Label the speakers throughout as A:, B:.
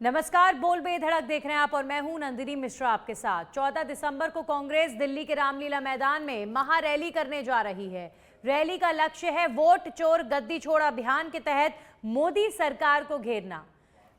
A: नमस्कार, बोल बेधड़क देख रहे हैं आप और मैं हूं नंदिनी मिश्रा आपके साथ। 14 दिसंबर को कांग्रेस दिल्ली के रामलीला मैदान में महारैली करने जा रही है। रैली का लक्ष्य है वोट चोर गद्दी छोड़ अभियान के तहत मोदी सरकार को घेरना।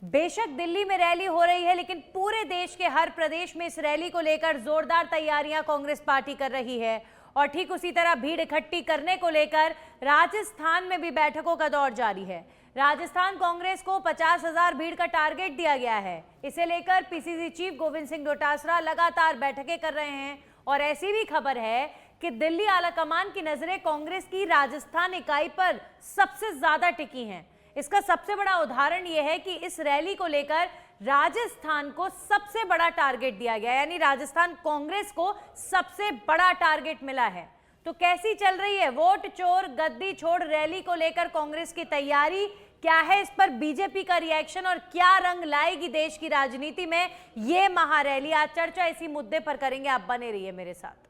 A: बेशक दिल्ली में रैली हो रही है, लेकिन पूरे देश के हर प्रदेश में इस रैली को लेकर जोरदार तैयारियां कांग्रेस पार्टी कर रही है। और ठीक उसी तरह भीड़ इकट्ठी करने को लेकर राजस्थान में भी बैठकों का दौर जारी है। राजस्थान कांग्रेस को 50,000 भीड़ का टारगेट दिया गया है। इसे लेकर पीसीसी चीफ गोविंद सिंह डोटासरा लगातार बैठकें कर रहे हैं। और ऐसी भी खबर है कि दिल्ली आलाकमान की नजरें कांग्रेस की राजस्थान इकाई पर सबसे ज्यादा टिकी हैं। इसका सबसे बड़ा उदाहरण यह है कि इस रैली को लेकर राजस्थान को सबसे बड़ा टारगेट दिया गया, यानी राजस्थान कांग्रेस को सबसे बड़ा टारगेट मिला है। तो कैसी चल रही है वोट चोर गद्दी छोड़ रैली को लेकर कांग्रेस की तैयारी, क्या है इस पर बीजेपी का रिएक्शन और क्या रंग लाएगी देश की राजनीति में ये महारैली? आज चर्चा इसी मुद्दे पर करेंगे, आप बने रहिए मेरे साथ।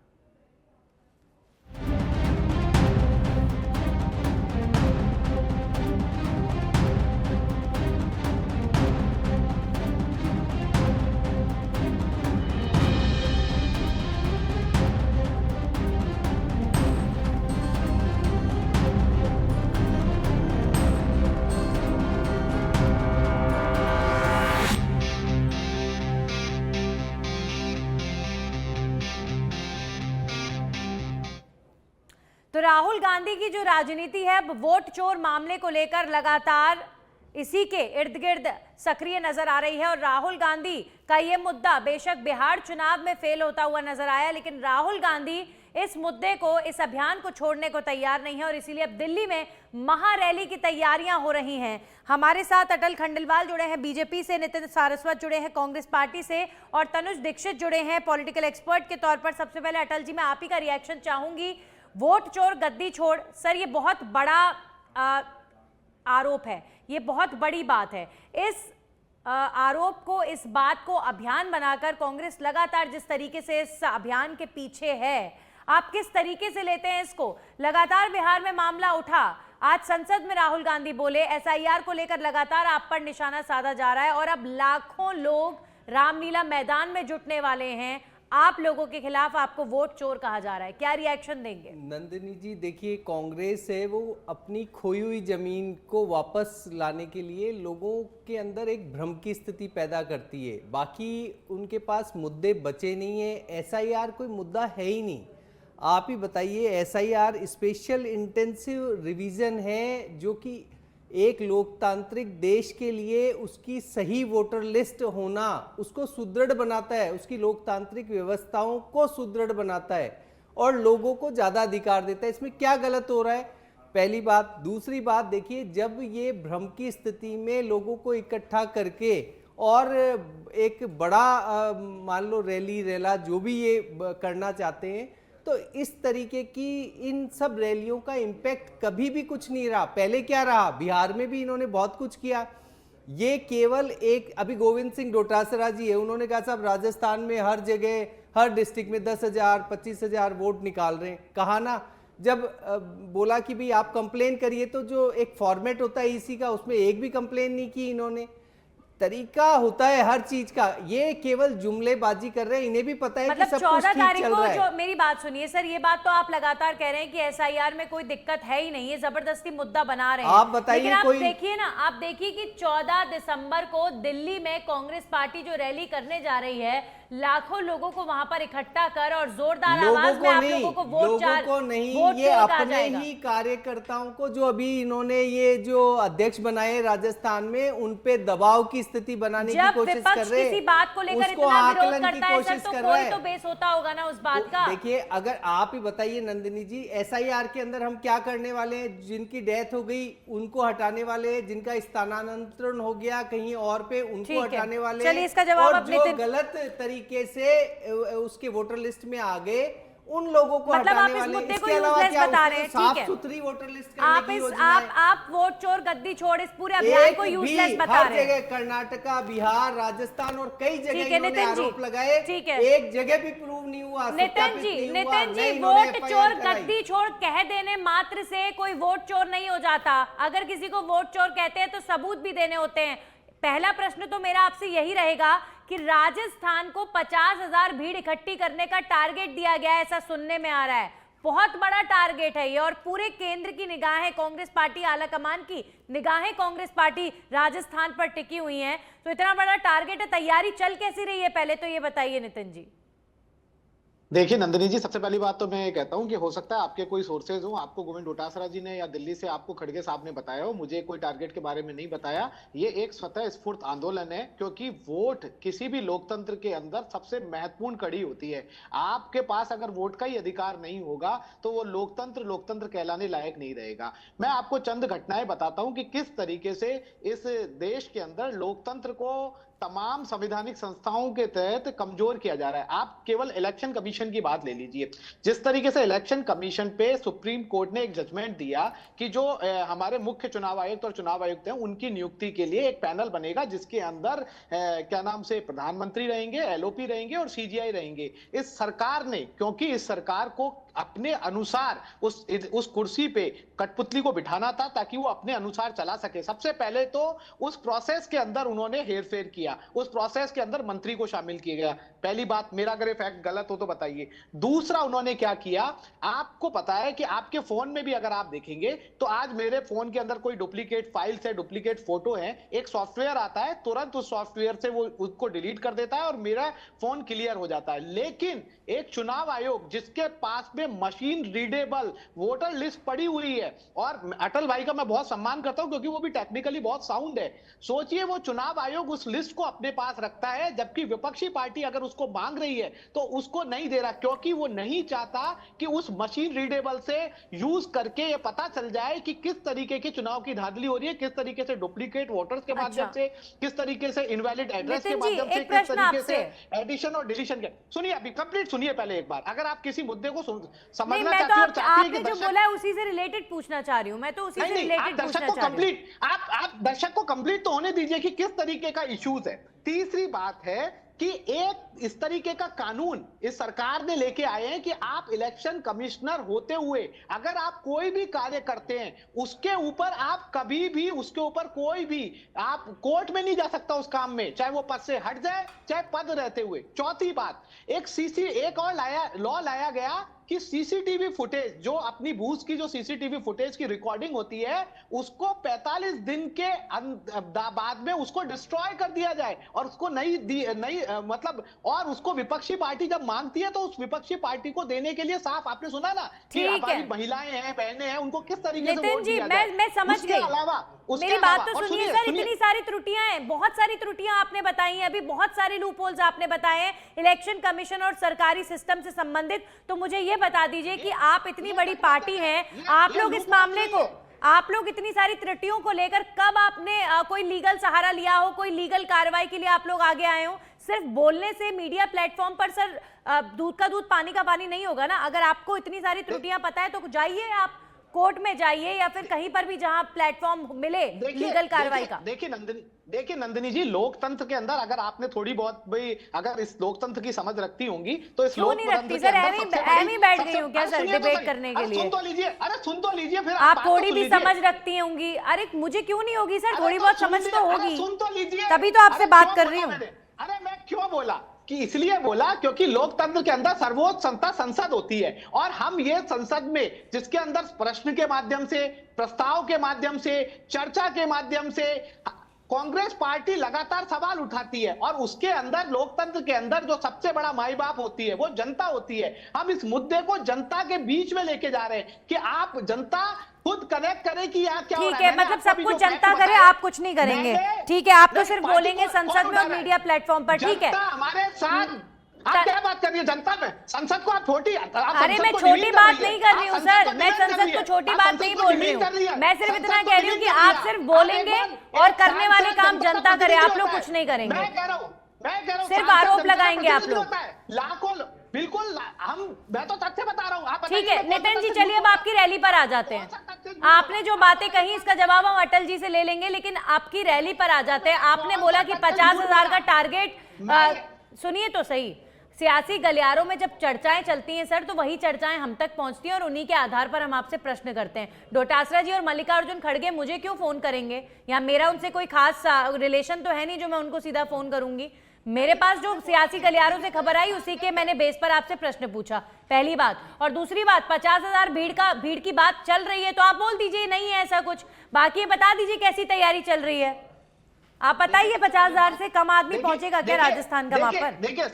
A: तो राहुल गांधी की जो राजनीति है वोट चोर मामले को लेकर लगातार इसी के इर्द गिर्द सक्रिय नजर आ रही है। और राहुल गांधी का ये मुद्दा बेशक बिहार चुनाव में फेल होता हुआ नजर आया, लेकिन राहुल गांधी इस मुद्दे को, इस अभियान को छोड़ने को तैयार नहीं है। और इसीलिए अब दिल्ली में महारैली की तैयारियां हो रही हैं। हमारे साथ अटल खंडेलवाल जुड़े हैं बीजेपी से, नितिन सारस्वत जुड़े हैं कांग्रेस पार्टी से और तनुज दीक्षित जुड़े हैं पॉलिटिकल एक्सपर्ट के तौर पर। सबसे पहले अटल जी, मैं आप ही का रिएक्शन चाहूंगी। वोट चोर गद्दी छोड़, सर ये बहुत बड़ा आरोप है, ये बहुत बड़ी बात है। इस आरोप को, इस बात को अभियान बनाकर कांग्रेस लगातार जिस तरीके से इस अभियान के पीछे है, आप किस तरीके से लेते हैं इसको? लगातार बिहार में मामला उठा, आज संसद में राहुल गांधी बोले, एसआईआर को लेकर लगातार आप पर निशाना साधा जा रहा है और अब लाखों लोग रामलीला मैदान में जुटने वाले हैं। आप लोगों के खिलाफ आपको वोट चोर कहा जा रहा है, क्या रिएक्शन देंगे?
B: नंदिनी जी देखिए, कांग्रेस है वो अपनी खोई हुई जमीन को वापस लाने के लिए लोगों के अंदर एक भ्रम की स्थिति पैदा करती है। बाकी उनके पास मुद्दे बचे नहीं है। एसआईआर कोई मुद्दा है ही नहीं। आप ही बताइए, एसआईआर स्पेशल इंटेंसिव रिवीजन है जो कि एक लोकतांत्रिक देश के लिए उसकी सही वोटर लिस्ट होना उसको सुदृढ़ बनाता है, उसकी लोकतांत्रिक व्यवस्थाओं को सुदृढ़ बनाता है और लोगों को ज़्यादा अधिकार देता है। इसमें क्या गलत हो रहा है? पहली बात। दूसरी बात देखिए, जब ये भ्रम की स्थिति में लोगों को इकट्ठा करके और एक बड़ा मान लो रैली रेला जो भी ये करना चाहते हैं, तो इस तरीके की इन सब रैलियों का इम्पैक्ट कभी भी कुछ नहीं रहा। पहले क्या रहा? बिहार में भी इन्होंने बहुत कुछ किया। ये केवल एक, अभी गोविंद सिंह डोटासरा जी है, उन्होंने कहा साहब राजस्थान में हर जगह हर डिस्ट्रिक्ट में 10,000 25,000 वोट निकाल रहे हैं। कहा ना, जब बोला कि भाई आप कंप्लेन करिए, तो जो एक फॉर्मेट होता है इसी का, उसमें एक भी कंप्लेन नहीं की इन्होंने। तरीका होता है हर चीज का, ये केवल जुमलेबाजी कर रहे हैं। इन्हें भी पता है
A: मतलब
B: कि सब कुछ ठीक चल रहा है।
A: 14 तारीख को जो, मेरी बात सुनिए सर, ये बात तो आप लगातार कह रहे हैं कि एसआईआर में कोई दिक्कत है ही नहीं, ये जबरदस्ती मुद्दा बना रहे हैं।
B: आप बताइए,
A: लेकिन आप
B: कोई
A: देखिए ना, आप देखिए कि 14 दिसंबर को दिल्ली में कांग्रेस पार्टी जो रैली करने जा रही है, लाखों लोगों को वहां पर इकट्ठा कर और जोरदार आवाज में आप लोगों को वोट
B: ये अपने ही कार्यकर्ताओं को, जो अभी इन्होंने ये जो अध्यक्ष बनाए राजस्थान में, उन पे दबाव की स्थिति बनाने की कोशिश कर रहे हैं।
A: किसी बात को लेकर इतना विरोध करता है सर, तो कोई तो बेस होता होगा ना उस बात का।
B: देखिए, अगर आप ही बताइए नंदिनी जी, एसआईआर के अंदर हम क्या करने वाले हैं? जिनकी डेथ हो गई उनको हटाने वाले हैं, जिनका स्थानांतरण हो गया कहीं और पे उनको हटाने वाले हैं।
A: चलिए इसका जवाब
B: और जो गलत तरीके से उसके वोटर लिस्ट में आ गए उन लोगों को
A: मतलब
B: हटाने
A: आप इस
B: वाले।
A: मुद्दे को यूजलेस बता रहे हैं, ठीक है?
B: साफ सुथरी वोटर लिस्ट करने की योजना है।
A: आप वोट चोर गद्दी छोड़ इस पूरे अभियान को यूजलेस बता रहे हैं।
B: हर जगह कर्नाटका, बिहार, राजस्थान और कई जगह इन्होंने आरोप लगाए, एक जगह भी प्रूव नहीं हुआ।
A: नितिन जी, वोट चोर गद्दी छोड़ कह देने मात्र से कोई वोट चोर नहीं हो जाता। अगर किसी को वोट चोर कहते हैं तो सबूत भी देने होते हैं। पहला प्रश्न तो मेरा आपसे यही रहेगा कि राजस्थान को 50,000 भीड़ इकट्ठी करने का टारगेट दिया गया है, ऐसा सुनने में आ रहा है। बहुत बड़ा टारगेट है ये, और पूरे केंद्र की निगाहें, कांग्रेस पार्टी आला कमान की निगाहें कांग्रेस पार्टी राजस्थान पर टिकी हुई हैं। तो इतना बड़ा टारगेट है, तैयारी चल कैसी रही है, पहले तो ये बताइए नितिन जी।
C: देखिए नंदिनी जी, सबसे पहली बात तो मैं ये कहता हूँ कि हो सकता है आपके कोई सोर्सेज हो, आपको गोविंद डोटासरा जी ने या दिल्ली से आपको खड़गे साहब ने बताया हो, मुझे कोई टारगेट के बारे में नहीं बताया। ये एक स्वतः स्फूर्त आंदोलन है, क्योंकि वोट किसी भी लोकतंत्र के अंदर सबसे महत्वपूर्ण कड़ी होती है। आपके पास अगर वोट का ही अधिकार नहीं होगा तो वो लोकतंत्र कहलाने लायक नहीं रहेगा। मैं आपको चंद घटनाएं बताता हूं कि किस तरीके से इस देश के अंदर लोकतंत्र को तमाम संवैधानिक संस्थाओं के तहत कमजोर किया जा रहा है। आप केवल इलेक्शन कमीशन की बात ले लीजिए। जिस तरीके से इलेक्शन कमीशन पे सुप्रीम कोर्ट ने एक जजमेंट दिया कि जो हमारे मुख्य चुनाव आयुक्त और चुनाव आयुक्त हैं, उनकी नियुक्ति के लिए एक पैनल बनेगा जिसके अंदर क्या नाम से प्रधानमंत्री रहेंगे, एलओपी रहेंगे और सीजीआई रहेंगे। इस सरकार ने, क्योंकि इस सरकार को अपने अनुसार उस कुर्सी पे कठपुतली को बिठाना था ताकि वो अपने अनुसार चला सके, सबसे पहले तो उस प्रोसेस के अंदर उन्होंने हेरफेर किया, उस प्रोसेस के अंदर मंत्री को शामिल किया गया। पहली बात, मेरा अगर ये फैक्ट गलत हो तो बताइए। दूसरा, उन्होंने क्या किया, आपको पता है कि आपके फोन में भी अगर आप देखेंगे तो आज मेरे फोन के अंदर कोई डुप्लीकेट फाइल्स है, डुप्लीकेट फोटो है, एक सॉफ्टवेयर आता है, तुरंत उस सॉफ्टवेयर से वो उसको डिलीट कर देता है और मेरा फोन क्लियर हो जाता है। लेकिन एक चुनाव आयोग जिसके पास में मशीन रीडेबल वोटर लिस्ट पड़ी हुई है, और अटल भाई का मैं बहुत सम्मान करता हूं क्योंकि वो भी टेक्निकली बहुत साउंड है। सोचिए वो चुनाव आयोग उस लिस्ट को अपने पास रखता है, जबकि विपक्षी पार्टी अगर उसको मांग रही है तो उसको नहीं दे रहा, क्योंकि वो नहीं चाहता कि उस मशीन रीडेबल से यूज करके ये पता चल जाए कि किस तरीके की चुनाव की धांधली हो रही है, किस तरीके से डुप्लीकेट वोटर्स के माध्यम से, किस तरीके से इनवैलिड एड्रेस के माध्यम से, किस तरीके से एडिशन और डिलीशन के। सुनिए, अभी कंप्लीट सुनिए पहले एक बार, अगर आप किसी मुद्दे को समझना चाहते हो और चाहते हैं कि
A: जो बोला है उसी से रिलेटेड पूछना चाह रही हूं मैं, तो उसी से रिलेटेड पूछना चाह रही हूं।
C: आप दर्शक को कंप्लीट तो होने दीजिए कि किस तरीके का इश्यूज है। तीसरी बात है कि एक इस तरीके का कानून इस सरकार ने लेके आए हैं कि आप इलेक्शन कमिश्नर होते हुए अगर आप कोई भी कार्य करते हैं उसके ऊपर आप कभी भी उसके ऊपर कोई भी आप कोर्ट में नहीं जा सकता उस काम में, चाहे वो पद से हट जाए चाहे पद रहते हुए। चौथी बात, एक और लॉ लाया गया कि सीसीटीवी फुटेज, जो अपनी बूथ की जो सीसीटीवी फुटेज की रिकॉर्डिंग होती है उसको 45 दिन के बाद में उसको डिस्ट्रॉय कर दिया जाए और उसको नई मतलब, और उसको विपक्षी पार्टी जब मांगती है तो उस विपक्षी पार्टी को देने के लिए साफ, आपने सुना ना कि हमारी महिलाएं हैं, बहनें हैं, उनको किस तरीके से वोट दिया जाए।
A: मैं समझ गई, मेरी बात तो सुनिए सर। इतनी सारी त्रुटियां हैं, बहुत सारी त्रुटियां आपने बताई हैं, अभी बहुत सारे लूप होल्स आपने बताए हैं इलेक्शन कमीशन और सरकारी सिस्टम से संबंधित। तो मुझे ये बता दीजिए कि आप इतनी बड़ी पार्टी हैं, आप लोग इस मामले को, आप लोग इतनी सारी त्रुटियों को लेकर कब आपने कोई लीगल सहारा लिया हो, कोई लीगल कार्रवाई के लिए आप लोग आगे आए हो? सिर्फ बोलने से मीडिया प्लेटफॉर्म पर सर दूध का दूध पानी का पानी नहीं होगा ना। अगर आपको इतनी सारी त्रुटियां पता है तो जाइए, आप कोर्ट में जाइए या फिर कहीं पर भी जहां प्लेटफॉर्म मिले लीगल कार्रवाई का।
C: देखिए नंदिनी जी, लोकतंत्र के अंदर अगर आपने थोड़ी बहुत भाई अगर इस लोकतंत्र की समझ रखती होंगी तो इस लोकतंत्र के
A: अंदर बैठ गई हूं क्या सर डिबेट करने के लिए?
C: सुन तो लीजिए, अरे सुन तो लीजिए, फिर
A: आप थोड़ी भी समझ रखती होंगी। अरे मुझे क्यों नहीं होगी सर, थोड़ी बहुत समझ तो होगी,
C: सुन तो लीजिए,
A: तभी तो आपसे बात कर रही हूँ।
C: अरे मैं क्यों बोला कि इसलिए बोला क्योंकि लोकतंत्र के अंदर सर्वोच्च संस्था संसद होती है, और हम ये संसद में जिसके अंदर प्रश्न के माध्यम से, प्रस्ताव के माध्यम से, चर्चा के माध्यम से कांग्रेस पार्टी लगातार सवाल उठाती है, और उसके अंदर लोकतंत्र के अंदर जो सबसे बड़ा माई बाप होती है वो जनता होती है। हम इस मुद्दे को जनता के बीच में लेके जा रहे हैं कि आप जनता खुद कनेक्ट करे कि यहाँ क्या हो रहा है।
A: ठीक है, मतलब सब कुछ जनता करे, आप कुछ नहीं करेंगे। ठीक है, आप तो सिर्फ बोलेंगे संसद में और मीडिया प्लेटफॉर्म पर। ठीक है,
C: हमारे साथ आप क्या बात कर रही है जनता में? संसद को आप छोटी,
A: अरे मैं छोटी बात नहीं कर रही हूँ सर, मैं संसद को छोटी बात नहीं बोल रही हूँ। मैं सिर्फ इतना कह रही हूँ कि आप सिर्फ बोलेंगे और करने वाले काम जनता करे, आप लोग कुछ नहीं करेंगे।
C: मैं कह रहा हूँ
A: सिर्फ आरोप लगाएंगे आप लोग।
C: लाखों, बिल्कुल, मैं तो तथ्य बता रहा हूँ।
A: ठीक है नितिन जी, चलिए अब आपकी रैली पर आ जाते हैं। आपने जो बातें कही इसका जवाब हम अटल जी से ले लेंगे, लेकिन आपकी रैली पर आ जाते हैं। आपने बोला कि 50,000 का टारगेट, सुनिए तो सही, सियासी गलियारों में जब चर्चाएं चलती हैं सर, तो वही चर्चाएं हम तक पहुंचती हैं और उन्हीं के आधार पर हम आपसे प्रश्न करते हैं। डोटासरा जी और मल्लिकार्जुन खड़गे मुझे क्यों फोन करेंगे, या मेरा उनसे कोई खास रिलेशन तो है नहीं जो मैं उनको सीधा फोन करूंगी। मेरे पास जो सियासी गलियारों से खबर आई उसी के मैंने बेस पर आपसे प्रश्न पूछा, पहली बात। और दूसरी बात, 50,000 भीड़ की बात चल रही है तो आप बोल दीजिए नहीं है ऐसा कुछ, बाकी बता दीजिए कैसी तैयारी चल रही है। आप बताइए 50,000 से कम आदमी पहुंचेगा क्या राजस्थान का वहां पर?
C: देखिए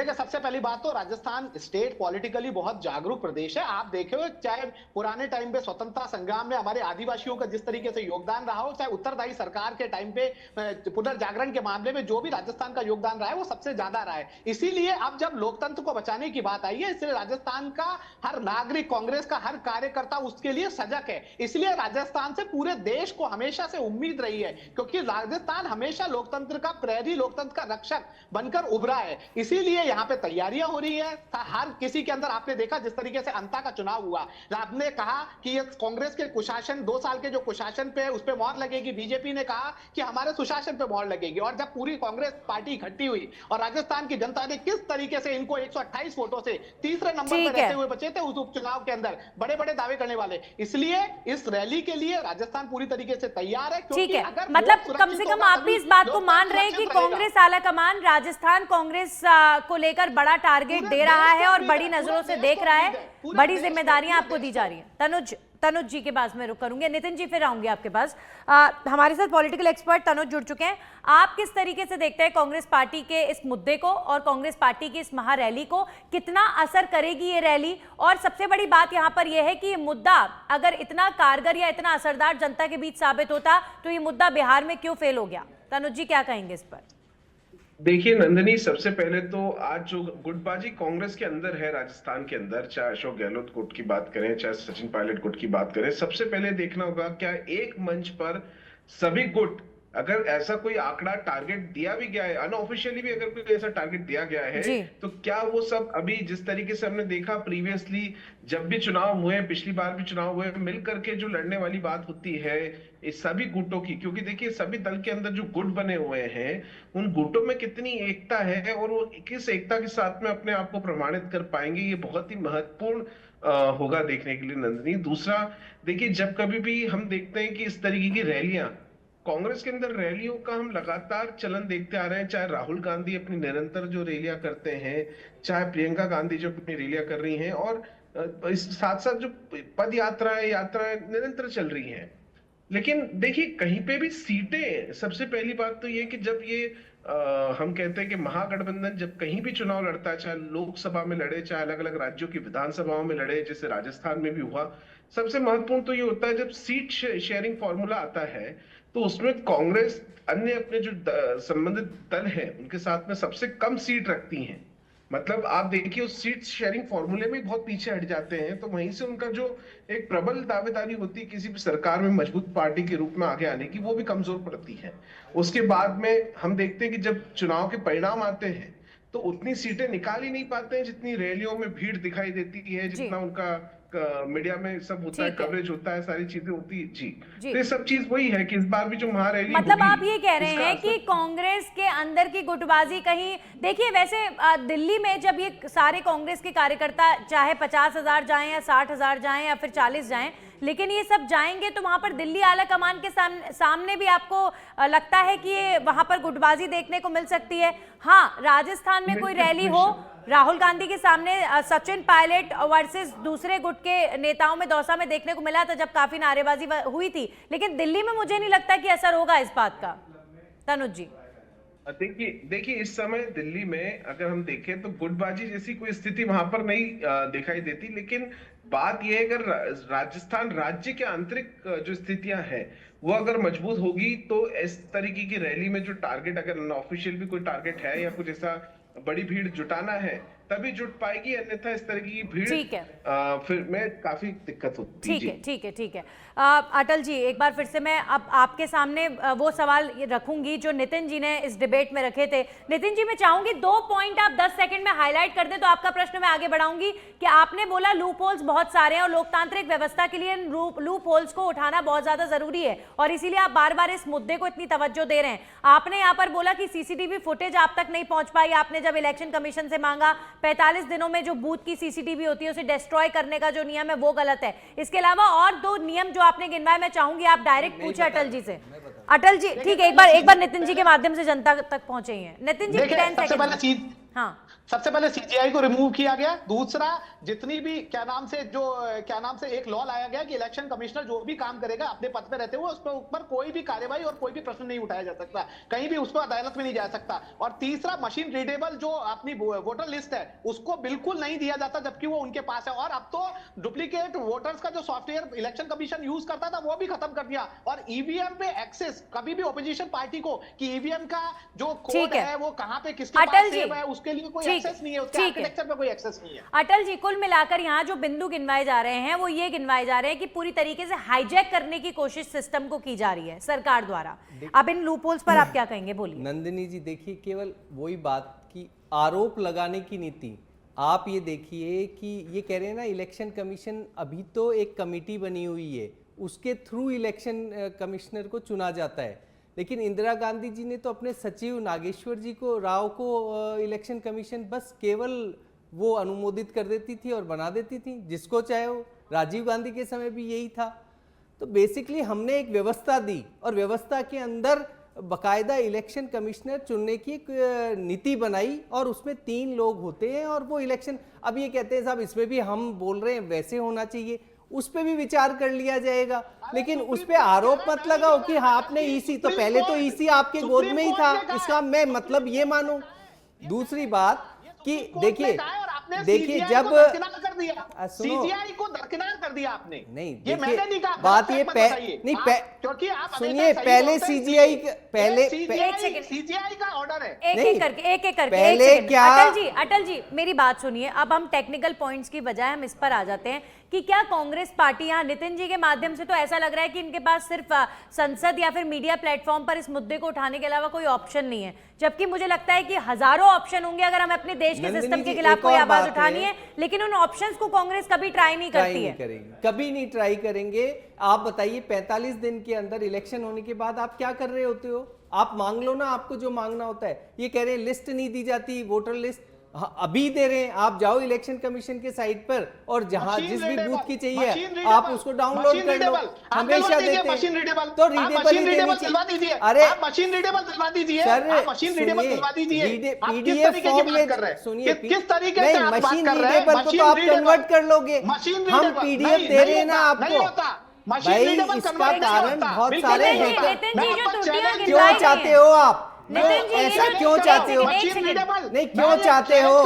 C: सबसे पहली बात तो राजस्थान स्टेट पॉलिटिकली बहुत जागरूक प्रदेश है। आप देखो, चाहे पुराने टाइम पे स्वतंत्रता संग्राम में हमारे आदिवासियों का जिस तरीके से योगदान रहा हो, चाहे उत्तरदायी सरकार के टाइम पे पुनर्जागरण के मामले में जो भी राजस्थान का योगदान रहा है वो सबसे ज्यादा रहा है। इसीलिए अब जब लोकतंत्र को बचाने की बात आई है, इसलिए राजस्थान का हर नागरिक, कांग्रेस का हर कार्यकर्ता उसके लिए सजग है। इसलिए राजस्थान से पूरे देश को हमेशा से उम्मीद रही है, क्योंकि राजस्थान हमेशा लोकतंत्र का प्रहरी, लोकतंत्र का रक्षक बनकर उभरा है। इसीलिए यहाँ पे तैयारियां हो रही है हर किसी के अंदर। आपने देखा जिस तरीके से अंता का चुनाव हुआ, आपने कहा कि ये कांग्रेस के कुशासन, 2 साल के जो कुशासन पे उस पे मोहर लगेगी, बीजेपी ने कहा कि हमारे सुशासन पे मोहर लगेगी। और जब पूरी कांग्रेस पार्टी इकट्ठी हुई और राजस्थान की जनता ने किस तरीके से इनको 128 वोटों से तीसरे नंबर पर रहते हुए बचे थे उस उपचुनाव के अंदर, बड़े बड़े दावे करने वाले। इसलिए इस रैली के लिए राजस्थान पूरी तरीके से तैयार है।
A: ठीक है, मतलब कम से कम आप भी इस बात को मान रहे हैं कि कांग्रेस आला कमान राजस्थान कांग्रेस को लेकर बड़ा टारगेट दे रहा है और बड़ी नजरों से देख रहा है, बड़ी जिम्मेदारियां आपको दी जा रही हैं। तनुज जी के पास में रुक करूंगी, नितिन जी फिर आऊंगी आपके पास। हमारे साथ पॉलिटिकल एक्सपर्ट तनुज जुड़ चुके हैं। आप किस तरीके से देखते हैं कांग्रेस पार्टी के इस मुद्दे को और कांग्रेस पार्टी की इस महारैली को, कितना असर करेगी ये रैली? और सबसे बड़ी बात यहाँ पर यह है कि ये मुद्दा अगर इतना कारगर या इतना असरदार जनता के बीच साबित होता तो ये मुद्दा बिहार में क्यों फेल हो गया? तनुज जी क्या कहेंगे इस पर?
D: देखिए नंदिनी, सबसे पहले तो आज जो गुटबाजी कांग्रेस के अंदर है राजस्थान के अंदर, चाहे अशोक गहलोत गुट की बात करें, चाहे सचिन पायलट गुट की बात करें, सबसे पहले देखना होगा क्या एक मंच पर सभी गुट, अगर ऐसा कोई आंकड़ा टारगेट दिया भी गया है, अनऑफिशियली भी अगर कोई ऐसा टारगेट दिया गया है, तो क्या वो सब अभी जिस तरीके से हमने देखा प्रीवियसली जब भी चुनाव हुए, पिछली बार भी चुनाव हुए, मिल करके जो लड़ने वाली बात होती है इस सभी गुटों की, क्योंकि देखिए सभी दल के अंदर जो गुट बने हुए हैं उन गुटों में कितनी एकता है और वो किस एकता के साथ में अपने आप को प्रमाणित कर पाएंगे, ये बहुत ही महत्वपूर्ण होगा देखने के लिए नंदिनी। दूसरा, देखिए जब कभी भी हम देखते हैं कि इस तरीके की रैलियां, कांग्रेस के अंदर रैलियों का हम लगातार चलन देखते आ रहे हैं, चाहे राहुल गांधी अपनी निरंतर जो रैलियां करते हैं, चाहे प्रियंका गांधी जो अपनी रैलियां कर रही हैं, और इस साथ साथ जो पद यात्राएं निरंतर चल रही हैं। लेकिन देखिए कहीं पे भी सीटें, सबसे पहली बात तो ये कि जब ये हम कहते हैं कि महागठबंधन जब कहीं भी चुनाव लड़ता है, चाहे लोकसभा में लड़े, चाहे अलग अलग राज्यों की विधानसभाओं में लड़े, जैसे राजस्थान में भी हुआ, सबसे महत्वपूर्ण तो ये होता है जब सीट शेयरिंग फॉर्मूला आता है तो उसमें कांग्रेस अन्य अपने जो संबंधित दल है उनके साथ में सबसे कम सीट रखती हैं। मतलब आप देखिए उस सीट शेयरिंग फॉर्मूले में बहुत पीछे हट जाते हैं, तो वहीं से उनका जो एक प्रबल दावेदारी होती है किसी भी सरकार में मजबूत पार्टी के रूप में आगे आने की, वो भी कमजोर पड़ती है। उसके बाद में हम देखते हैं कि जब चुनाव के परिणाम आते हैं तो उतनी सीटें निकाल ही नहीं पाते हैं जितनी रैलियों में भीड़ दिखाई देती है, जितना उनका मीडिया में सब होता है, कवरेज होता है, सारी चीजें होती है। जी तो ये सब चीज वही है कि इस बार भी जो महारैली,
A: मतलब आप ये कह रहे हैं कि कांग्रेस के अंदर की गुटबाजी कहीं, देखिए वैसे दिल्ली में जब ये सारे कांग्रेस के कार्यकर्ता चाहे 50,000 जाएं या 60,000 जाएं या फिर 40 जाएं, लेकिन ये सब जाएंगे तो वहां पर दिल्ली आला कमान के सामने भी आपको लगता है कि ये वहां पर गुटबाजी देखने को मिल सकती है? हाँ, राजस्थान में कोई रैली हो, राहुल गांधी के सामने सचिन पायलट वर्सेस दूसरे गुट के नेताओं में दौसा में देखने को मिला था जब काफी नारेबाजी हुई थी, लेकिन दिल्ली में मुझे नहीं लगता कि असर होगा इस बात का। तनुज जी
D: देखिए इस समय दिल्ली में अगर हम देखें तो गुटबाजी जैसी कोई स्थिति वहां पर नहीं दिखाई देती, लेकिन बात यह है अगर राजस्थान राज्य के आंतरिक जो स्थितियां हैं वो अगर मजबूत होगी तो इस तरीके की रैली में जो टारगेट, अगर अनऑफिशियल भी कोई टारगेट है या कुछ ऐसा बड़ी भीड़ जुटाना है, तभी जुट पाएगी, अन्यथा इस तरह की भीड़
A: ठीक है।
D: फिर में काफी दिक्कत होती है।
A: ठीक है, ठीक है, ठीक है। अटल जी, एक बार फिर से मैं अब आपके सामने वो सवाल रखूंगी जो नितिन जी ने इस डिबेट में रखे थे। नितिन जी, मैं चाहूंगी 2 पॉइंट आप 10 सेकंड में हाईलाइट कर दें तो आपका प्रश्न मैं आगे बढ़ाऊंगी कि आपने बोला लूप होल्स बहुत सारे हैं और लोकतांत्रिक व्यवस्था के लिए लूप होल्स को उठाना बहुत ज्यादा जरूरी है और इसीलिए आप बार बार इस मुद्दे को इतनी तवज्जो दे रहे हैं। आपने यहाँ पर बोला कि सीसीटीवी फुटेज आप तक नहीं पहुंच पाई, आपने जब इलेक्शन कमीशन से मांगा 45 दिनों में जो बूथ की सीसीटीवी होती है उसे डिस्ट्रॉय करने का जो नियम है वो गलत है। इसके अलावा और 2 नियम जो आपने गिनवाए, मैं चाहूंगी आप डायरेक्ट पूछे अटल जी से। अटल जी, ठीक है, एक बार नितिन जी के माध्यम से जनता तक पहुंचे ही हैं। नितिन जी, 10 सेकंड। हाँ,
C: सबसे पहले सीजीआई को रिमूव किया गया। दूसरा, जितनी भी क्या नाम से एक लॉ लाया गया कि इलेक्शन कमिश्नर जो भी काम करेगा अपने पद पे रहते हुए उस पर ऊपर कोई भी कार्रवाई और कोई भी प्रश्न नहीं उठाया जा सकता, कहीं भी उसको अदालत में नहीं जा सकता। और तीसरा, मशीन रीडेबल जो अपनी वोटर लिस्ट है उसको बिल्कुल नहीं दिया जाता जबकि वो उनके पास है। और अब तो डुप्लीकेट वोटर्स का जो सॉफ्टवेयर इलेक्शन कमीशन यूज करता था वो भी खत्म कर दिया। और ईवीएम पे एक्सेस कभी भी ऑपोजिशन पार्टी को कि ईवीएम का जो कोड है वो कहां पे किसके पास सेव है उसके लिए कोई एक्सेस नहीं है, उसके आर्किटेक्चर पे कोई एक्सेस नहीं है।
A: अटल जी, कुल मिलाकर यहाँ जो बिंदु गिनवाए जा रहे हैं वो ये गिनवाए जा रहे हैं कि पूरी तरीके से हाईजैक करने की कोशिश सिस्टम को की जा रही है सरकार द्वारा। अब इन लूपहोल्स पर आप क्या कहेंगे, बोलिए।
B: नंदिनी जी, देखिए, केवल वही बात की आरोप लगाने की नीति। आप ये देखिए कि ये कह रहे हैं ना, इलेक्शन कमीशन अभी तो एक कमेटी बनी हुई है, उसके थ्रू इलेक्शन कमिश्नर को चुना जाता है। लेकिन इंदिरा गांधी जी ने तो अपने सचिव नागेश्वर जी को राव को इलेक्शन कमीशन बस केवल वो अनुमोदित कर देती थी और बना देती थी जिसको चाहे वो। राजीव गांधी के समय भी यही था। तो बेसिकली हमने एक व्यवस्था दी और व्यवस्था के अंदर बकायदा इलेक्शन कमिश्नर चुनने की एक नीति बनाई और उसमें 3 लोग होते हैं और वो इलेक्शन। अब ये कहते हैं साहब इसमें भी हम बोल रहे हैं वैसे होना चाहिए, उस पे भी विचार कर लिया जाएगा, लेकिन उस पे आरोप मत लगाओ कि हाँ आपने ईसी, तो पहले तो ईसी आपके गोद में ही था, इसका मैं मतलब ये मानूं। दूसरी बात कि देखिए जब
C: सीजीआई को दरकिनार कर दिया आपने।
B: नहीं,
C: ये मैंने नहीं कहा,
B: बात ये
C: नहीं, क्योंकि आप
B: सुनिए, पहले सीजीआई
C: सीजीआई का ऑर्डर है।
A: एक करके
B: पहले क्या।
A: अटल जी मेरी बात सुनिए। अब हम टेक्निकल पॉइंट्स की बजाय हम इस पर आ जाते हैं कि क्या कांग्रेस पार्टी, यहाँ नितिन जी के माध्यम से तो ऐसा लग रहा है कि इनके पास सिर्फ संसद या फिर मीडिया प्लेटफॉर्म पर इस मुद्दे को उठाने के अलावा कोई ऑप्शन नहीं है, जबकि मुझे लगता है कि हजारों ऑप्शन होंगे अगर हमें अपने देश के सिस्टम के खिलाफ कोई आवाज उठानी है, लेकिन उन ऑप्शंस को कांग्रेस कभी ट्राई नहीं करती है।
B: कभी नहीं ट्राई करेंगे। आप बताइए 45 दिन के अंदर इलेक्शन होने के बाद आप क्या कर रहे होते हो? आप मांग लो ना, आपको जो मांगना होता है। ये कह रहे हैं लिस्ट नहीं दी जाती, वोटर लिस्ट अभी दे रहे हैं। आप जाओ इलेक्शन कमीशन के साइट पर और जहां जिस भी बूथ की चाहिए आप उसको डाउनलोड कर लो, हमेशा देते हैं।
C: मशीन रीडेबल
B: तो रीडेबल
C: दिलवा दीजिए।
B: अरे
C: मशीन रीडेबल दिलवा दीजिए,
B: सर,
C: मशीन रीडेबल दिलवा दीजिए।
B: पीडीएफ फॉर्म में
C: सुनिए किस तरीके से आप बात
B: मशीन
C: कर रहे हैं।
B: रीडेबल को तो आप कन्वर्ट कर लोगे, हम पीडीएफ दे रहे हैं ना आपको। भाई इसका कारण बहुत सारे हैं। क्यों चाहते हो आप? ऐसा क्यों चाहते हो? नहीं, क्यों चाहते हो?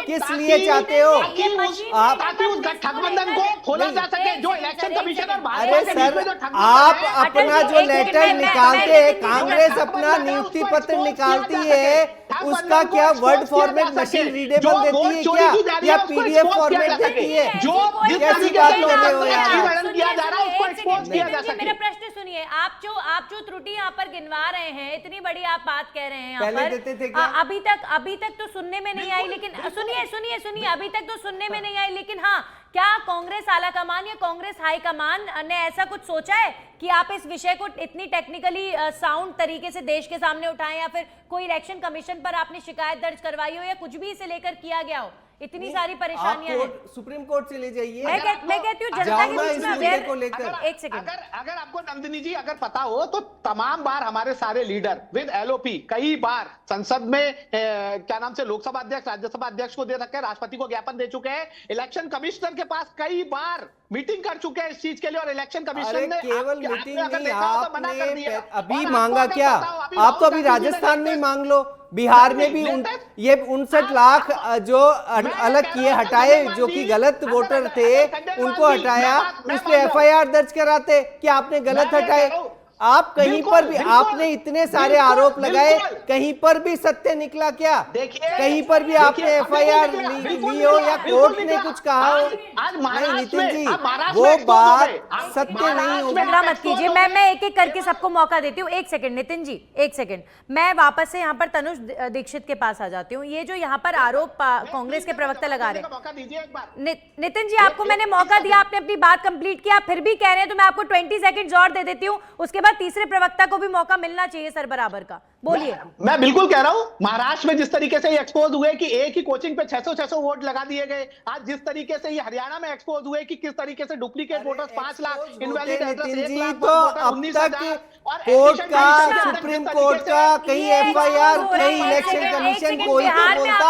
B: किस लिए चाहते हो आप?
C: ताकि उस गठबंधन को खोला जा सके जो इलेक्शन कमीशन और
B: अरे सर, आप अपना जो लेटर निकालते हैं, कांग्रेस अपना नियुक्ति पत्र निकालती है, उसका क्या वर्ड फॉर्मेट मशीन रीडेबल देती है क्या, या पीडीएफ फॉर्मेट देती है? कैसी बात कर रहे हो यार?
A: मेरा प्रश्न सुनिए। आप जो त्रुटि यहाँ पर गिनवा रहे हैं, इतनी बड़ी आप बात कह रहे हैं यहाँ पर,
B: देते थे क्या?
A: अभी तक तो सुनने में नहीं आई, लेकिन सुनिए अभी तक तो सुनने में नहीं आई, लेकिन हाँ, क्या कांग्रेस आला कमान या कांग्रेस हाई कमान ने ऐसा कुछ सोचा है कि आप इस विषय को इतनी टेक्निकली साउंड तरीके से देश के सामने उठाएं, या फिर कोई इलेक्शन कमीशन पर आपने शिकायत दर्ज करवाई हो या कुछ भी इसे लेकर किया गया हो? इतनी सारी परेशानियां हैं।
B: सुप्रीम कोर्ट से ले जाइए।
A: मैं कहती हूँ जनता के बीच में अवेयर को लेकर। एक सेकंड,
C: अगर आपको नंदिनी जी अगर पता हो तो तमाम बार हमारे सारे लीडर विद एलओपी कई बार संसद में क्या नाम से लोकसभा अध्यक्ष, राज्यसभा अध्यक्ष को दे रखे हैं, राष्ट्रपति को ज्ञापन दे चुके हैं, इलेक्शन कमिश्नर के पास कई बार मीटिंग कर चुके हैं इस चीज के लिए, और इलेक्शन कमीशन ने
B: केवल मीटिंग नहीं, आपने अभी मांगा क्या? आप तो अभी राजस्थान में मांग लो, बिहार में भी ये 59 लाख जो अलग किए, हटाए, जो कि गलत वोटर थे उनको हटाया, उस पे एफआईआर दर्ज कराते कि आपने गलत हटाए। आप कहीं
C: बिल्कुल,
B: पर भी
C: बिल्कुल,
B: आपने इतने सारे
C: बिल्कुल,
B: आरोप लगाए,
C: बिल्कुल।
B: कहीं पर भी सत्य निकला क्या?
C: देखिए,
B: कहीं पर भी आपने एफआईआर ली हो या कोर्ट ने कुछ कहा हो?
C: आज
B: नहीं
C: महाराष्ट्र
B: नितिन
C: में,
B: जी,
C: आप महाराष्ट्र
B: वो
C: में expose हो
B: बात
C: गए। आप
B: सत्य नहीं
C: महाराष्ट्र
B: होगी।
C: में
A: झगड़ा मत
C: expose
A: कीजिए,
C: हो
A: मैं
C: गए।
A: एक एक करके सबको मौका देती हूँ। एक सेकंड नितिन जी, एक सेकंड, मैं वापस से यहाँ पर तनुज दीक्षित के पास आ जाती हूँ। ये जो यहाँ पर आरोप कांग्रेस के प्रवक्ता लगा रहे हैं,
C: मौका दीजिए एक बार।
A: नितिन जी आपको मैंने मौका दिया, आपने अपनी बात कंप्लीट किया, फिर भी कह रहे हैं तो मैं आपको 20 सेकंड और दे देती हूँ, उसके बाद तीसरे प्रवक्ता को भी मौका मिलना चाहिए सर बराबर का। बोलिए।
C: मैं बिल्कुल कह रहा हूं, महाराष्ट्र में जिस तरीके से ये एक्सपोज हुए कि एक ही कोचिंग पे 600 वोट लगा दिए गए, आज जिस तरीके से ये हरियाणा में एक्सपोज हुए कि किस तरीके से duplicate voters 5 lakh, invalid address 1 lakh,
B: तो अब तक कोर्ट का, सुप्रीम कोर्ट का, कहीं एफआईआर, कहीं इलेक्शन कमीशन, कोई तो बोलता।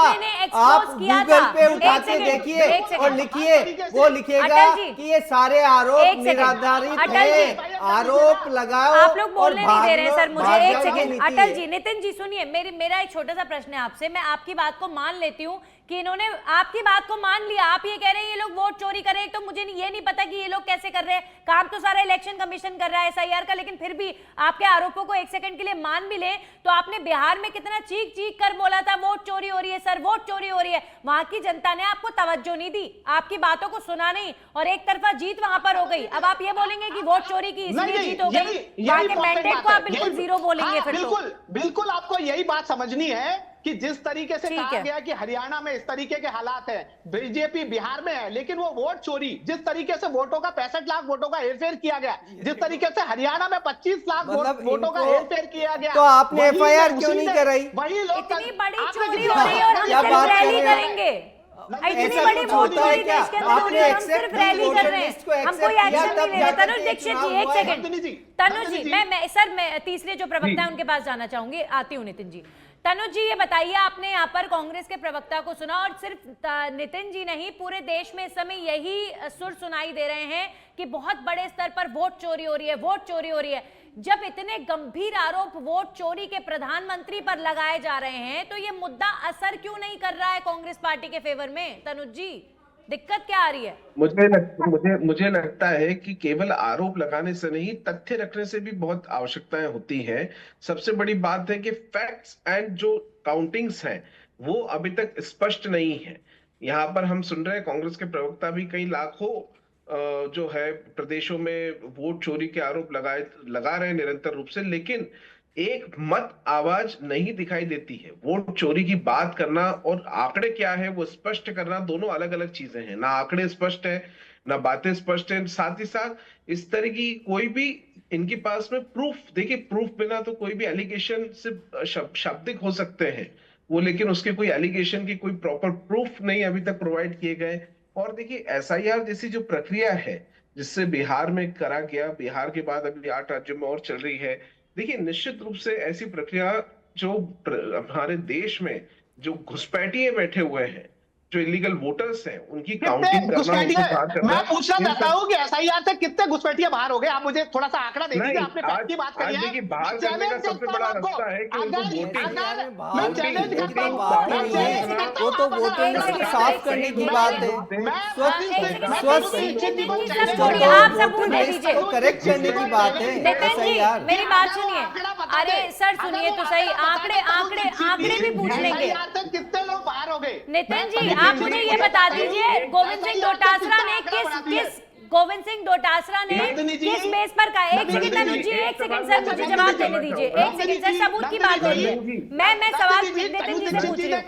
B: आप गूगल पे उठा के देखिए और लिखिए, वो लिखेगा कि ये सारे आरोप निराधारित हैं, आरोप लगाओ।
A: आप लोग बोलने नहीं दे रहे हैं सर मुझे। एक सेकंड अटल जी,
B: जी,
A: नितिन जी सुनिए, मेरा एक छोटा सा प्रश्न है आपसे। मैं आपकी बात को मान लेती हूँ कि इन्होंने आपकी बात को मान लिया, आप ये कह रहे हैं ये लोग वोट चोरी कर रहे हैं, तो मुझे ये नहीं पता कि ये लोग कैसे कर रहे हैं, काम तो सारा इलेक्शन कमीशन कर रहा है एसआईआर का, लेकिन फिर भी आपके आरोपों को एक सेकंड के लिए मान भी ले तो आपने बिहार में कितना चीख चीख कर बोला था वोट चोरी हो रही है सर, वोट चोरी हो रही है। वहां की जनता ने आपको तवज्जो नहीं दी, आपकी बातों को सुना नहीं, और एक तरफा जीत वहां पर हो गई। अब आप ये बोलेंगे कि वोट चोरी की इसलिए जीत हो गई, वहां के मैंडेट को आप बिल्कुल जीरो बोलेंगे फिर तो।
C: बिल्कुल आपको यही बात समझनी है कि जिस तरीके से कहा गया कि हरियाणा में इस तरीके के हालात है, बीजेपी बिहार में है, लेकिन वो वोट चोरी, जिस तरीके से वोटों का 65 लाख वोटों का हेरफेर किया गया, जिस तरीके से हरियाणा में 25 लाख वोटों का हेरफेर किया गया,
B: तो आपने एफआईआर क्यों नहीं कराई?
C: वही लोग
A: इतनी बड़ी चोरी हो रही है और हम सिर्फ रैली करेंगे। इतनी बड़ी वोट चोरी देश के अंदर हो रही है, हम सिर्फ रैली कर रहे हैं, हम कोई एक्शन नहीं ले रहे। तनुज दीक्षित जी एक सेकंड, तनुज जी मैं तीसरे जो प्रवक्ता है उनके पास जाना चाहूंगी, आती हूँ नितिन जी। तनुज जी ये बताइए, आपने यहाँ पर कांग्रेस के प्रवक्ता को सुना, और सिर्फ नितिन जी नहीं पूरे देश में इस समय यही सुर सुनाई दे रहे हैं कि बहुत बड़े स्तर पर वोट चोरी हो रही है, वोट चोरी हो रही है। जब इतने गंभीर आरोप वोट चोरी के प्रधानमंत्री पर लगाए जा रहे हैं तो ये मुद्दा असर क्यों नहीं कर रहा है कांग्रेस पार्टी के फेवर में? तनुज जी दिक्कत क्या आ रही है?
D: मुझे लगता है कि केवल आरोप लगाने से नहीं, तथ्य रखने से भी बहुत आवश्यकताएं होती हैं। सबसे बड़ी बात है कि फैक्ट्स एंड जो काउंटिंग्स हैं वो अभी तक स्पष्ट नहीं है। यहाँ पर हम सुन रहे हैं कांग्रेस के प्रवक्ता भी कई लाखों जो है प्रदेशों में वोट चोरी के आरोप लगा रहे हैं निरंतर रूप से, लेकिन एक मत आवाज नहीं दिखाई देती है। वोट चोरी की बात करना और आंकड़े क्या है वो स्पष्ट करना दोनों अलग अलग चीजें हैं। ना आंकड़े स्पष्ट है, ना बातें स्पष्ट है, साथ ही साथ इस तरह की कोई भी इनके पास में प्रूफ, देखिए प्रूफ बिना तो कोई भी एलिगेशन से शाब्दिक हो सकते हैं वो, लेकिन उसके कोई एलिगेशन की कोई प्रॉपर प्रूफ नहीं अभी तक प्रोवाइड किए गए। और देखिए एसआईआर जैसी जो प्रक्रिया है जिससे बिहार में करा गया, बिहार के बाद अभी 8 राज्यों में और चल रही है, देखिए निश्चित रूप से ऐसी प्रक्रिया जो हमारे देश में जो घुसपैठिए बैठे हुए हैं, जो इलीगल वोटर्स हैं, उनकी काउंटिंग करना, उनको बाहर करना।
C: मैं पूछना चाहता हूँ कि एसआईआर से कितने घुसपैठिए बाहर हो गए? आप मुझे थोड़ा सा आंकड़ा दे दीजिए। आपने फैक्ट की बात करी है,
D: देखिए बाहर करने का सबसे बड़ा रास्ता है कि उनको
C: मैं चैलेंज करता हूँ,
B: वो तो वोटिंग साफ करने की बात है,
A: आप सबूत दे दीजिए,
B: करेक्ट करने की बात है।
A: नितिन जी मेरी बात सुनिए, अरे सर सुनिए तो सही, आंकड़े भी पूछ लेंगे।
C: कितने लोग बाहर हो गए?
A: नितिन जी आप मुझे ये बता दीजिए, गोविंद सिंह डोटासरा ने किस बेस पर कहा? एक सेकंड तनुज जी, एक सेकंड सर मुझे जवाब देने दीजिए, एक सेकंड सर, सबूत की बात करिए। मैं सवाल नितिन जी से पूछ रही हूँ।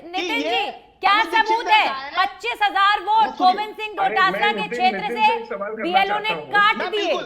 A: नितिन जी क्या सबूत है? 25,000 वोट गोविंद सिंह डोटासरा के क्षेत्र से बीएलओ ने काट दिए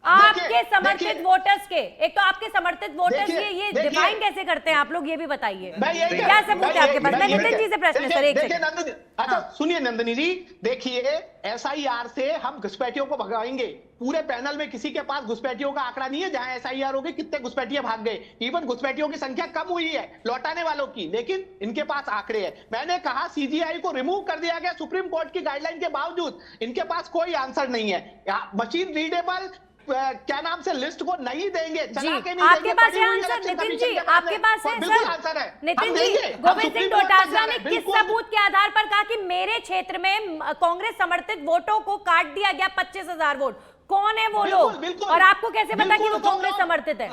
A: आपके समर्थित वोटर्स के। एक तो आपके समर्थित वोटर्स ये डिफाइन कैसे करते हैं आप लोग, ये भी बताइए, क्या सबूत है आपके पास? मैं नितिन जी से प्रश्न सर, एक सेकंड।
C: अच्छा सुनिए नंदिनी जी, देखिए एसआईआर से हम घुसपैठियों को भगाएंगे। पूरे पैनल में किसी के पास घुसपैठियों का आंकड़ा नहीं है जहां एसआईआर हो गई कितने घुसपैठिए भाग गए। इवन घुसपैठियों की संख्या कम हुई है लौटाने वालों की, लेकिन इनके पास आंकड़े हैं। मैंने कहा सीजीआई को रिमूव कर दिया गया सुप्रीम कोर्ट की गाइडलाइन के बावजूद, इनके पास कोई आंसर नहीं है। मशीन रीडेबल क्या नाम से लिस्ट को नहीं देंगे, चला के नहीं
A: आपके पास है आंसर? नितिन जी आपके पास है सर? नितिन जी गोविंद सिंह डोटासरा ने किस सबूत के आधार पर कहा कि मेरे क्षेत्र में कांग्रेस समर्थित वोटों को काट दिया गया 25,000 वोट? कौन है वो
C: बिल्कुल,
A: लोग
C: बिल्कुल।
A: और आपको कैसे पता कि
C: बिल्कुल,
A: वो
C: जो
A: कांग्रेस
C: लोग-
A: समर्थित है?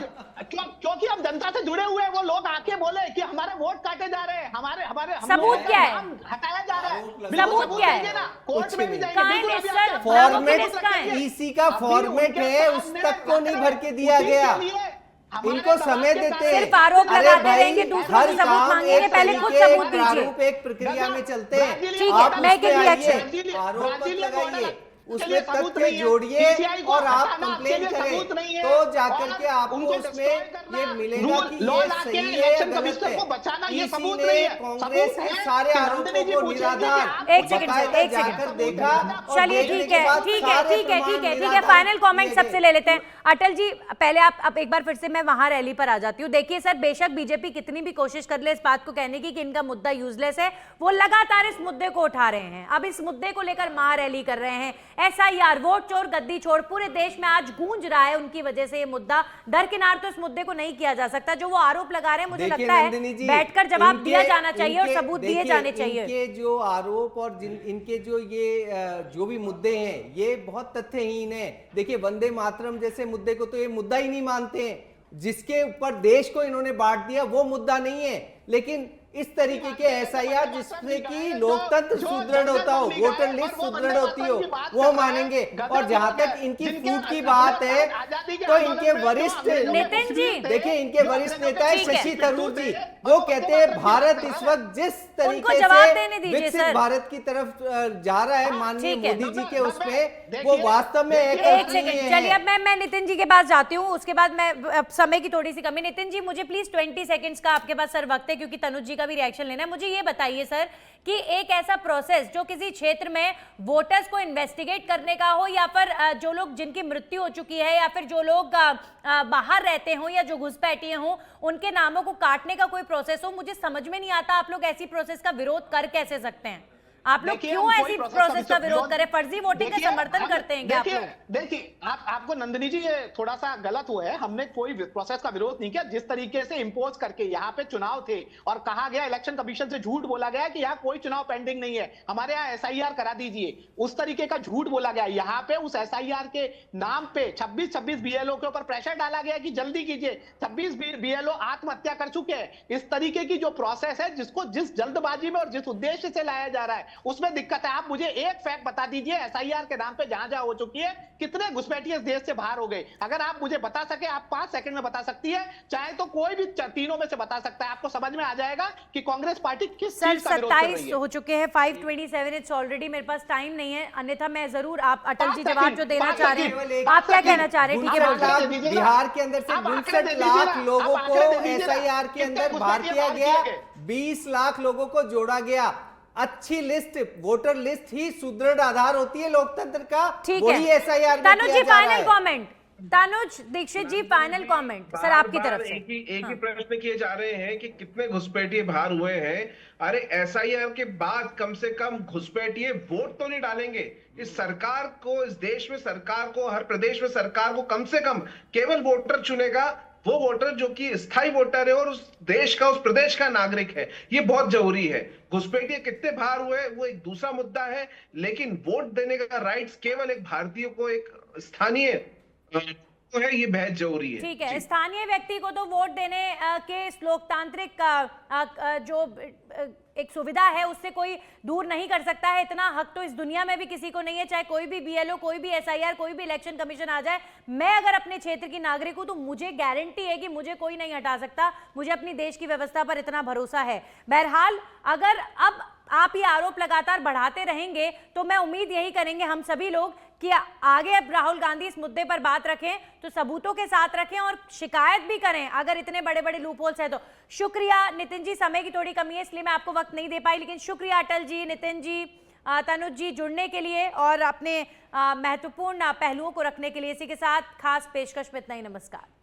C: क्योंकि हम जनता से जुड़े हुए हैं, वो लोग आके बोले कि हमारे वोट काटे जा रहे हैं, हमारे हमारे हम
A: सबूत
C: लोगों का
A: क्या है?
C: नाम हटाया जा रहा है।
B: आरोप
C: बिल्कुल,
A: सबूत क्या है?
C: देंगे ना, कोर्ट
B: कुछ
C: में भी
B: नहीं।
C: जाएंगे।
A: कहाँ है
C: बिल्कुल, अभी
A: लिस्ट,
C: आपके
A: सर? नामों की
B: फॉर्मेट
A: लिस्ट कहाँ है?
B: ईसी का
C: अभी
B: फॉर्मेट
C: उनके
B: है, उस
C: सामने
B: तक को नहीं भर के दिया
C: उसी
B: गया।
C: के लिए हमारे
B: इनको
C: दबाव
B: समय
C: के
B: देते
C: कारण-
A: सिर्फ आरोप
B: अरे
A: लगाते
B: भाई,
A: रहेंगे, दूसरों
B: हर
A: से सबूत
B: काम
A: मांगेंगे,
B: एक
A: पहले खुद
B: तरीके,
A: सबूत
B: एक
A: दीजिए।
B: प्रारूप, एक प्रक्रिया में चलते हैं।
A: ठीक है,
B: आप
A: मैं
B: उस पे
A: एक रिएक्शन।
B: आइए, आरोप मत
C: ब्राजीलियन
B: लगाइए,
C: मॉडल
B: उसमें
C: के लिए सबूत
B: तथ्य
C: नहीं है।
B: जोड़िए
C: PCI को
B: और आप
C: हटाना आपके
B: कंप्लेन
C: लिए
B: करें,
C: सबूत नहीं है।
B: तो जाकर
C: और
B: के आपको
C: उनको
B: उसमें
C: destroy करना,
B: ये मिलेगा कि
C: लॉ
B: ये
C: लाके
B: सही है या
C: इलेक्शन
B: गलत
C: कमिश्नर
B: है।
C: को बचाना ये
B: इसी
C: सबूत
B: ने
C: नहीं है।
B: कांग्रेस
C: सबूत
B: के
C: है
B: सारे
C: कि
B: आरोपों
C: नंदिनी जी
B: को
C: पूछेंगे कि
B: निराधार
C: आप
A: एक सेकंड सर,
B: बाकायदा
A: एक सेकंड।
B: जाकर देखा और
A: चलिए
B: देखने
A: ठीक
B: के
A: है,
B: बाद
A: ठीक है,
B: सारे
A: ठीक है,
B: प्रमाण
A: ठीक है, ठीक है,
B: निराधार
A: फाइनल कमेंट
B: किए
A: सबसे
B: गए।
A: ले लेते हैं। अटल जी पहले आप अब एक बार फिर से मैं वहां रैली पर आ जाती हूँ। देखिए सर, बेशक बीजेपी कितनी भी कोशिश कर ले इस बात को कहने की कि इनका मुद्दा यूजलेस है, वो लगातार इस मुद्दे को उठा रहे हैं। अब इस मुद्दे को लेकर महारैली कर रहे हैं, एसआईआर, वोट चोर गद्दी छोड़, पूरे देश में आज गूंज रहा है उनकी वजह से ये मुद्दा। दरकिनार तो इस मुद्दे को नहीं किया जा सकता। जो वो आरोप लगा रहे हैं, मुझे
B: देखिए
A: लगता
B: नंदिनी
A: है
B: जी,
A: बैठकर जवाब
B: इनके-
A: दिया जाना चाहिए और
B: इनके-
A: सबूत दिए
B: देखिए,
A: जाने चाहिए।
B: इनके जो आरोप और इनके जो ये जो भी मुद्दे हैं, ये बहुत तथ्यहीन है। देखिए, वंदे मातरम जैसे मुद्दे को तो ये मुद्दा ही नहीं मानते हैं। जिसके ऊपर देश को इन्होंने बांट दिया वो मुद्दा नहीं है, लेकिन इस तरीके के एसआईआर जिससे कि लोकतंत्र सुदृढ़ होता हो, वोटर लिस्ट सुदृढ़ होती हो, वो मानेंगे। और जहां तक इनकी फूट की बात है, तो इनके वरिष्ठ
A: नितिन जी,
B: देखिए, इनके वरिष्ठ नेता है
A: ठीक है।
B: शशि थरूर जी, वो कहते हैं भारत इस वक्त जिस
A: उनको
B: तरीके
A: जवाब
B: से
A: देने दीजिए
B: विकसित
A: सर।
B: भारत की तरफ जा रहा है माननीय
A: ठीक है।
B: मोदी जी के उसमें,
C: देखिए,
B: वो वास्तव में
A: एक
B: अकल्पनीय
A: सेकंड,
B: है।
A: चलिए अब मैं नितिन जी के पास जाती हूँ, उसके बाद मैं अब समय की थोड़ी सी कमी। नितिन जी, मुझे प्लीज 20 सेकंड्स का आपके पास सर वक्त है, क्योंकि तनुज जी का भी रिएक्शन लेना है। मुझे ये बताइए सर कि एक ऐसा प्रोसेस जो किसी क्षेत्र में वोटर्स को इन्वेस्टिगेट करने का हो, या फिर जो लोग जिनकी मृत्यु हो चुकी है, या फिर जो लोग बाहर रहते हो या जो घुसपैठिए हो, उनके नामों को काटने का कोई प्रोसेस हो, मुझे समझ में नहीं आता आप लोग ऐसी प्रोसेस का विरोध कर कैसे सकते हैं? आप लोग
C: देखिए,
A: क्यों
C: हम
A: ऐसी
C: कोई
A: प्रोसेस का विरोध करें? फर्जी वोटिंग का
C: देखिए,
A: समर्थन
C: हम-
A: करते हैं क्या आप लोग?
C: देखिए आपको नंदिनी जी ये थोड़ा सा गलत हुआ है। हमने कोई प्रोसेस का विरोध नहीं किया। जिस तरीके से इंपोज करके यहाँ पे चुनाव थे और कहा गया, इलेक्शन कमीशन से झूठ बोला गया कि यहाँ कोई चुनाव पेंडिंग नहीं है, हमारे यहाँ एसआईआर करा दीजिए, उस तरीके का झूठ बोला गया। यहाँ पे उस एसआईआर के नाम पे 26 बीएलओ के ऊपर प्रेशर डाला गया कि जल्दी कीजिए। 26 बीएलओ आत्महत्या कर चुके हैं। इस तरीके की जो प्रोसेस है, जिसको जिस जल्दबाजी में और जिस उद्देश्य से लाया जा रहा है, उसमें दिक्कत है। आप मुझे एक फैक्ट बता दीजिए, एसआईआर के नाम पे जहां जहां हो चुकी है, कितने घुसपैठिए देश से बाहर हो गए। अगर आप मुझे बता सके, आप 5 सेकंड में बता सकती है, चाहे तो कोई भी तीनों में से बता सकता है, आपको समझ में आ जाएगा कि कांग्रेस पार्टी किस
A: सर
C: चीज का विरोध कर रही
A: 27
C: है।
A: हो चुके हैं, 5:27 इट्स ऑलरेडी। मेरे पास टाइम नहीं है, अन्यथा मैं जरूर, आप अटल जी
C: 5
A: जवाब जो देना
C: सेकंड,
A: चाह रहे
B: केवल
A: हैं,
B: एक-
A: आप क्या कहना चाह रहे हैं? ठीक है,
B: 59
A: बोलिए।
B: लाख
C: दे दीजिए ना।
B: बिहार के अंदर से
C: आप आंकड़े
B: 59
C: दे दीजिए
B: लाख
C: ना।
B: लोगों
C: आप
B: को
C: आंकड़े दे दीजिए ना।
B: एसआईआर के
C: कितने
B: अंदर बाहर
C: घुसपैठिए
B: किया
C: बाहर
B: गया,
C: किए गए?
B: 20 लाख लोगों को जोड़ा गया। अच्छी लिस्ट, वोटर लिस्ट ही सुदृढ़ आधार होती है लोकतंत्र का,
A: ठीक
B: वही
A: है।
B: एसआईआर में
A: तनुज
B: किया
A: जी
B: जा रहा
A: फाइनल
B: है।
A: कमेंट, तनुज दीक्षित जी फाइनल कमेंट सर आपकी तरफ से।
D: एक ही प्रश्न किए जा रहे हैं कि कितने घुसपैठिए बाहर हुए हैं। अरे एसआईआर के बाद कम से कम घुसपैठिए वोट तो नहीं डालेंगे। इस सरकार को, इस देश में सरकार को, हर प्रदेश में सरकार को कम से कम केवल वोटर चुनेगा वो वोटर जो कि स्थायी वोटर है और उस देश का, उस प्रदेश का नागरिक है। ये बहुत जरूरी है। घुसपैठिए कितने बाहर हुए वो एक दूसरा मुद्दा है, लेकिन वोट देने का राइट्स केवल एक भारतीय को, एक स्थानीय तो है, ये बेहद जरूरी है।
A: ठीक है, स्थानीय व्यक्ति को तो वोट देने के इस लोकतांत्रिक जो एक सुविधा है उससे कोई दूर नहीं कर सकता है। इतना हक तो इस दुनिया में भी किसी को नहीं है, चाहे कोई भी बीएलओ, कोई भी एसआईआर, कोई भी इलेक्शन कमीशन आ जाए। मैं अगर अपने क्षेत्र की नागरिक हूं तो मुझे गारंटी है कि मुझे कोई नहीं हटा सकता। मुझे अपनी देश की व्यवस्था पर इतना भरोसा है। बहरहाल, अगर अब आप ये आरोप लगातार बढ़ाते रहेंगे तो मैं उम्मीद यही करेंगे हम सभी लोग कि आगे अब राहुल गांधी इस मुद्दे पर बात रखें तो सबूतों के साथ रखें और शिकायत भी करें अगर इतने बड़े बड़े लूपहोल्स हैं तो। शुक्रिया नितिन जी, समय की थोड़ी कमी है इसलिए मैं आपको वक्त नहीं दे पाई, लेकिन शुक्रिया अटल जी, नितिन जी, तनुज जी जुड़ने के लिए और अपने महत्वपूर्ण पहलुओं को रखने के लिए। इसी के साथ खास पेशकश में इतना ही। नमस्कार।